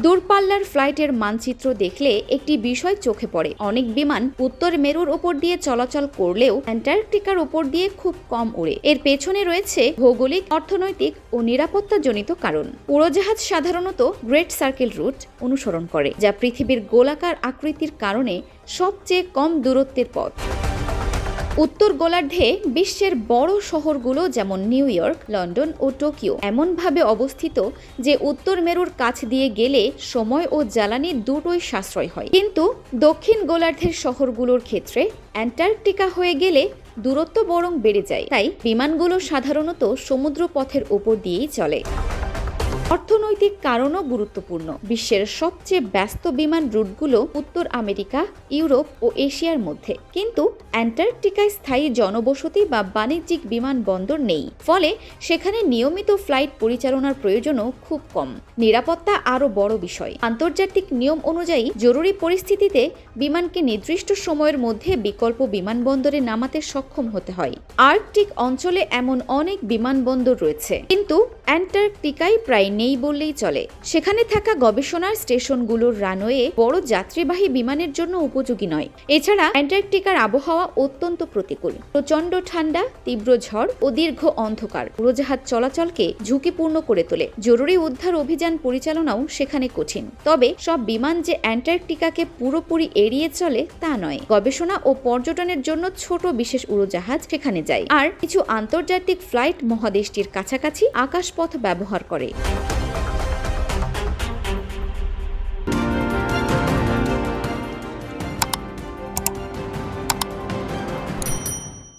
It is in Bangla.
দূরপাল্লার ফ্লাইটের মানচিত্র দেখলে একটি বিষয় চোখে পড়ে। অনেক বিমান উত্তর মেরুর ওপর দিয়ে চলাচল করলেও অ্যান্টার্কটিকার ওপর দিয়ে খুব কম উড়ে। এর পেছনে রয়েছে ভৌগোলিক, অর্থনৈতিক ও নিরাপত্তাজনিত কারণ। উড়োজাহাজ সাধারণত গ্রেট সার্কেল রুট অনুসরণ করে, যা পৃথিবীর গোলাকার আকৃতির কারণে সবচেয়ে কম দূরত্বের পথ। উত্তর গোলার্ধে বিশ্বের বড় শহরগুলো যেমন নিউ ইয়র্ক, লন্ডন ও টোকিও এমনভাবে অবস্থিত যে উত্তর মেরুর কাছ দিয়ে গেলে সময় ও জ্বালানি দুটোই সাশ্রয় হয়। কিন্তু দক্ষিণ গোলার্ধের শহরগুলোর ক্ষেত্রে অ্যান্টার্কটিকা হয়ে গেলে দূরত্ব বরং বেড়ে যায়। তাই বিমানগুলো সাধারণত সমুদ্র পথের ওপর দিয়েই চলে। অর্থনৈতিক কারণও গুরুত্বপূর্ণ। বিশ্বের সবচেয়ে ব্যস্ত বিমান রুটগুলো উত্তর আমেরিকা, ইউরোপ ও এশিয়ার মধ্যে, কিন্তু অ্যান্টার্কটিকায় স্থায়ী জনবসতি বা বাণিজ্যিক বিমানবন্দর নেই। ফলে সেখানে নিয়মিত ফ্লাইট পরিচালনার প্রয়োজনও খুব কম। নিরাপত্তা আরও বড় বিষয়। আন্তর্জাতিক নিয়ম অনুযায়ী জরুরি পরিস্থিতিতে বিমানকে নির্দিষ্ট সময়ের মধ্যে বিকল্প বিমানবন্দরে নামাতে সক্ষম হতে হয়। আর্কটিক অঞ্চলে এমন অনেক বিমানবন্দর রয়েছে, কিন্তু অ্যান্টার্কটিকায় প্রায় নেই বললেই চলে। সেখানে থাকা গবেষণার স্টেশনগুলোর রানওয়ে বড় যাত্রীবাহী বিমানের জন্য উপযোগী নয়। এছাড়া অ্যান্টার্কটিকার আবহাওয়া অত্যন্ত প্রতিকূল। প্রচণ্ড ঠান্ডা, তীব্র ঝড় ও দীর্ঘ অন্ধকার উড়োজাহাজ চলাচলকে ঝুঁকিপূর্ণ করে তোলে। জরুরি উদ্ধার অভিযান পরিচালনাও সেখানে কঠিন। তবে সব বিমান যে অ্যান্টার্কটিকাকে পুরোপুরি এড়িয়ে চলে তা নয়। গবেষণা ও পর্যটনের জন্য ছোট বিশেষ উড়োজাহাজ সেখানে যায়, আর কিছু আন্তর্জাতিক ফ্লাইট মহাদেশটির কাছাকাছি আকাশপথ ব্যবহার করে।